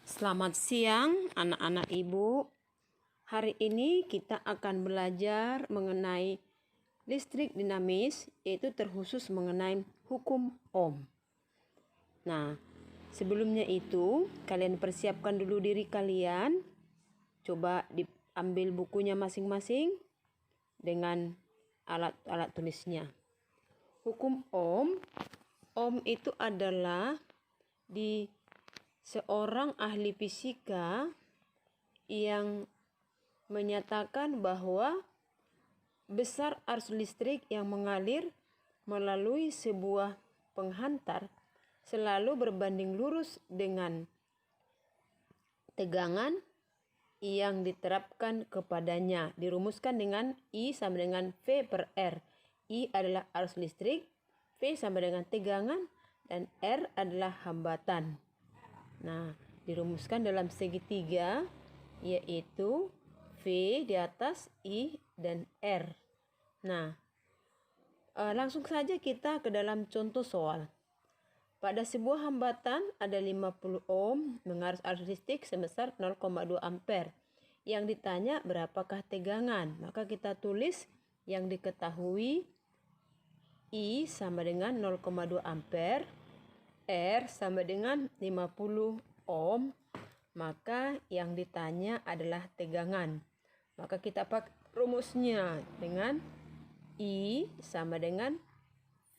Selamat siang anak-anak ibu. Hari ini kita akan belajar mengenai listrik dinamis, yaitu terkhusus mengenai hukum Ohm. Nah, sebelumnya itu kalian persiapkan dulu diri kalian. Coba diambil bukunya masing-masing dengan alat-alat tulisnya. Hukum Ohm, Ohm itu adalah di seorang ahli fisika yang menyatakan bahwa besar arus listrik yang mengalir melalui sebuah penghantar selalu berbanding lurus dengan tegangan yang diterapkan kepadanya. Dirumuskan dengan I sama dengan V per R. I adalah arus listrik, V sama dengan tegangan, dan R adalah hambatan. Nah, dirumuskan dalam segitiga, yaitu V di atas I dan R. Nah, langsung saja kita ke dalam contoh soal. Pada sebuah hambatan ada 50 ohm mengarus arus listrik sebesar 0,2 ampere. Yang ditanya berapakah tegangan? Maka kita tulis yang diketahui I sama dengan 0,2 ampere, R sama dengan 50 ohm, maka yang ditanya adalah tegangan. Maka kita pakai rumusnya dengan I sama dengan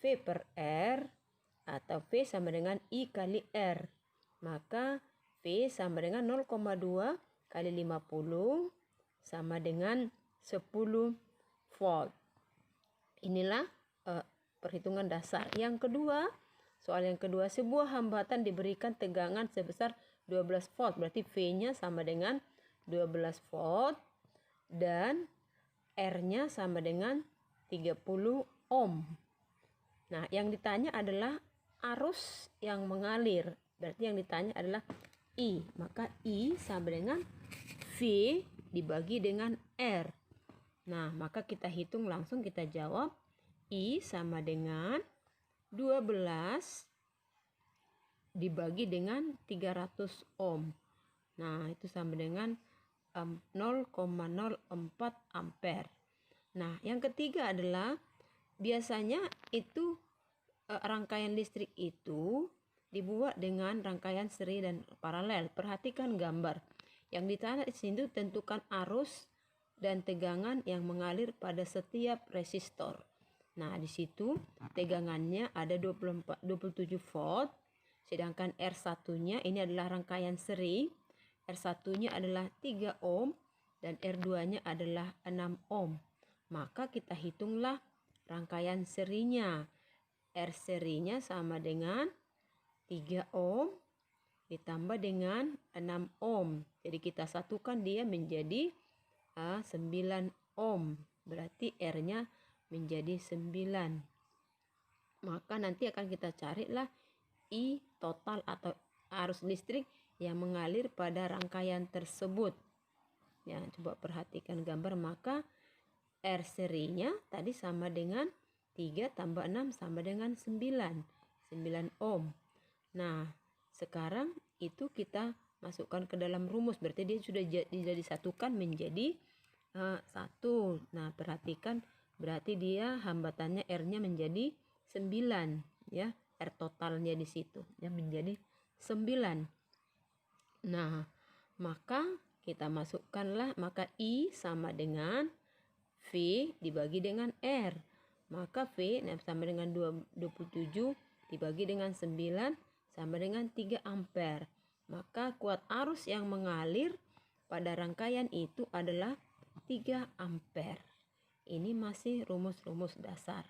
V per R atau V sama dengan I kali R. Maka V sama dengan 0,2 kali 50 sama dengan 10 volt. Inilah perhitungan dasar. Yang kedua, soal yang kedua, sebuah hambatan diberikan tegangan sebesar 12 volt. Berarti V-nya sama dengan 12 volt dan R-nya sama dengan 30 ohm. Nah, yang ditanya adalah arus yang mengalir. Berarti yang ditanya adalah I. Maka I sama dengan V dibagi dengan R. Nah, maka kita hitung langsung, kita jawab. I sama dengan 12 dibagi dengan 300 ohm. Nah, itu sama dengan 0,04 ampere. Nah, yang ketiga adalah biasanya itu rangkaian listrik itu dibuat dengan rangkaian seri dan paralel. Perhatikan gambar. Yang ditanya di sini tentukan arus dan tegangan yang mengalir pada setiap resistor. Nah, di situ tegangannya ada 27 volt, sedangkan R1-nya ini adalah rangkaian seri. R1-nya adalah 3 ohm dan R2-nya adalah 6 ohm. Maka kita hitunglah rangkaian serinya. R serinya sama dengan 3 ohm ditambah dengan 6 ohm. Jadi kita satukan dia menjadi 9 ohm. Berarti R-nya menjadi 9. Maka nanti akan kita carilah I total atau arus listrik yang mengalir pada rangkaian tersebut. Ya, coba perhatikan gambar. Maka R serinya tadi sama dengan 3 tambah 6 sama dengan 9. 9 ohm. Nah, sekarang itu kita masukkan ke dalam rumus. Berarti dia sudah disatukan menjadi 1. Nah, perhatikan. Berarti dia hambatannya R-nya menjadi 9, ya. R totalnya di situ ya menjadi 9. Nah, maka kita masukkanlah, maka I sama dengan V dibagi dengan R. Maka V sama dengan 27 dibagi dengan 9 sama dengan 3 ampere. Maka kuat arus yang mengalir pada rangkaian itu adalah 3 ampere. Ini masih rumus-rumus dasar.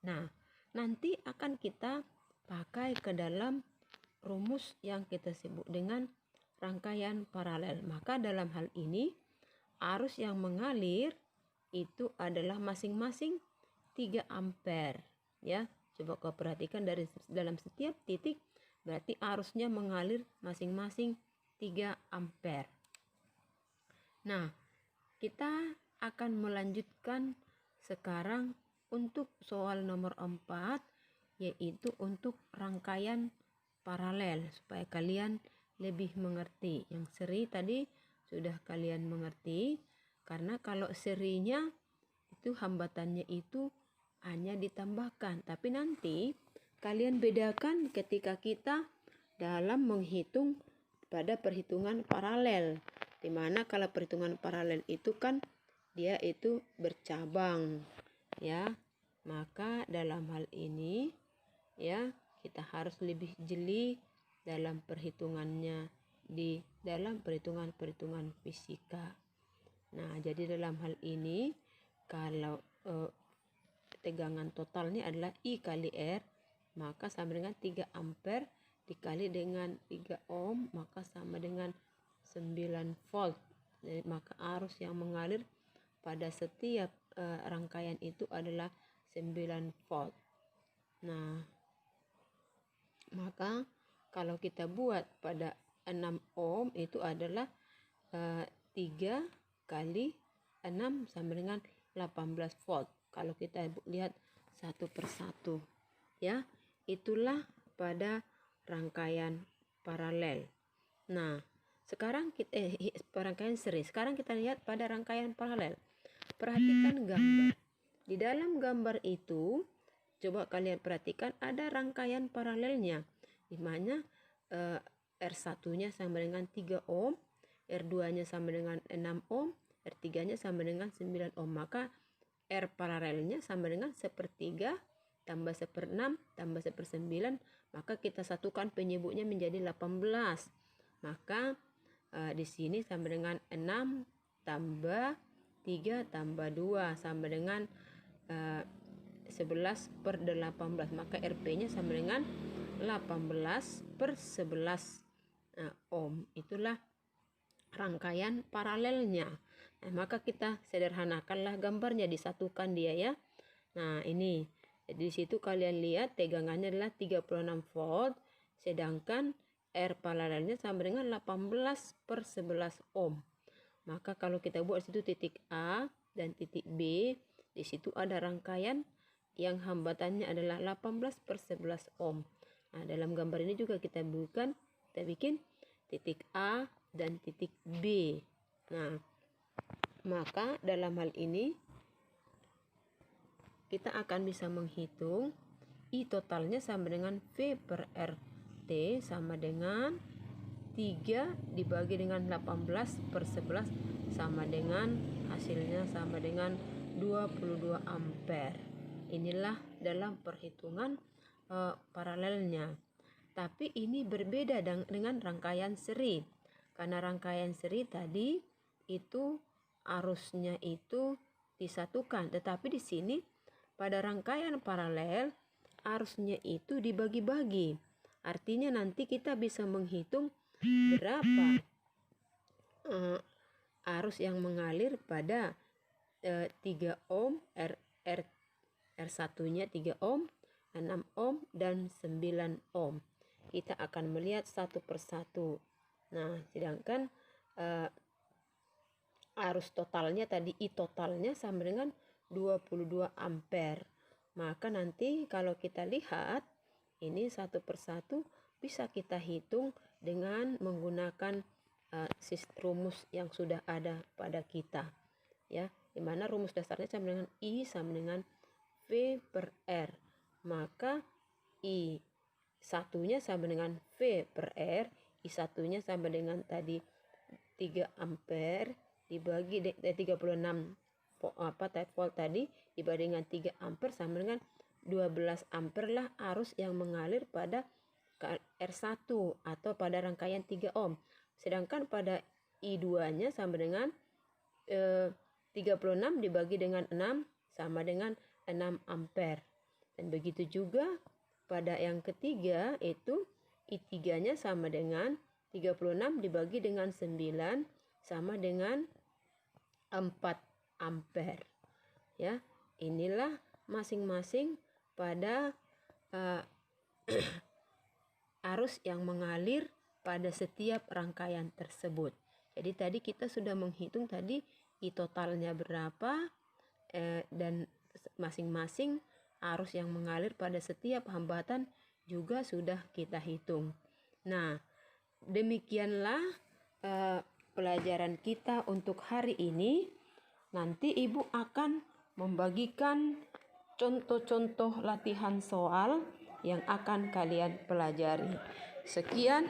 Nah, nanti akan kita pakai ke dalam rumus yang kita sebut dengan rangkaian paralel. Maka dalam hal ini arus yang mengalir itu adalah masing-masing 3 ampere, ya. Coba kau perhatikan dari dalam setiap titik, berarti arusnya mengalir masing-masing 3 ampere. Nah, kita akan melanjutkan sekarang untuk soal nomor 4, yaitu untuk rangkaian paralel, supaya kalian lebih mengerti. Yang seri tadi sudah kalian mengerti, karena kalau serinya itu hambatannya itu hanya ditambahkan. Tapi nanti kalian bedakan ketika kita dalam menghitung pada perhitungan paralel. Dimana kalau perhitungan paralel itu kan dia itu bercabang, ya. Maka dalam hal ini ya kita harus lebih jeli dalam perhitungannya di dalam perhitungan fisika. Nah, jadi dalam hal ini kalau tegangan totalnya adalah I kali R, maka sama dengan 3 ampere dikali dengan 3 ohm, maka sama dengan 9 volt. Jadi, maka arus yang mengalir pada setiap rangkaian itu adalah 9 volt. Nah, maka kalau kita buat pada 6 ohm itu adalah 3 kali 6 sama dengan 18 volt. Kalau kita lihat satu persatu, ya, itulah pada rangkaian paralel. Nah, sekarang kita rangkaian seri. Sekarang kita lihat pada rangkaian paralel. Perhatikan gambar. Di dalam gambar itu, coba kalian perhatikan ada rangkaian paralelnya, di mana R1-nya sama dengan 3 ohm, R2-nya sama dengan 6 ohm, R3-nya sama dengan 9 ohm. Maka R paralelnya sama dengan 1/3 tambah 1/6 tambah 1/9. Maka kita satukan penyebutnya menjadi 18. Maka di sini sama dengan 6 tambah 3 tambah 2 sama dengan 11/18. Maka RP-nya sama dengan 18/11 ohm. Itulah rangkaian paralelnya. Nah, maka kita sederhanakanlah gambarnya, disatukan dia ya. Nah, ini. Jadi di situ kalian lihat tegangannya adalah 36 volt, sedangkan R paralelnya sama dengan 18/11 ohm. Maka kalau kita buat situ titik A dan titik B, di situ ada rangkaian yang hambatannya adalah 18/11 ohm. Nah, dalam gambar ini juga kita bikin titik A dan titik B. Nah, maka dalam hal ini kita akan bisa menghitung I totalnya sama dengan V per RT sama dengan 3 dibagi dengan 18/11 sama dengan hasilnya sama dengan 22 ampere. Inilah dalam perhitungan paralelnya. Tapi ini berbeda dengan rangkaian seri. Karena rangkaian seri tadi itu arusnya itu disatukan, tetapi di sini pada rangkaian paralel arusnya itu dibagi-bagi. Artinya nanti kita bisa menghitung berapa arus yang mengalir pada 3 ohm, R1-nya 3 ohm, 6 ohm, dan 9 ohm. Kita akan melihat satu persatu. Nah, sedangkan arus totalnya tadi I totalnya sama dengan 22 ampere. Maka nanti kalau kita lihat ini satu persatu bisa kita hitung dengan menggunakan rumus yang sudah ada pada kita, ya, dimana rumus dasarnya sama dengan I sama dengan V per R. Maka I satunya sama dengan V per R, I satunya sama dengan tadi 3 ampere dibagi 36 volt tadi dibagi dengan 3 ampere sama dengan 12 ampere lah arus yang mengalir pada R1 atau pada rangkaian 3 ohm. Sedangkan pada I2-nya sama dengan 36 dibagi dengan 6 sama dengan 6 ampere. Dan begitu juga pada yang ketiga itu I3-nya sama dengan 36 dibagi dengan 9 sama dengan 4 ampere. Ya, inilah masing-masing pada arus yang mengalir pada setiap rangkaian tersebut. Jadi tadi kita sudah menghitung tadi I totalnya berapa dan masing-masing arus yang mengalir pada setiap hambatan juga sudah kita hitung. Nah, demikianlah pelajaran kita untuk hari ini. Nanti Ibu akan membagikan contoh-contoh latihan soal yang akan kalian pelajari. Sekian.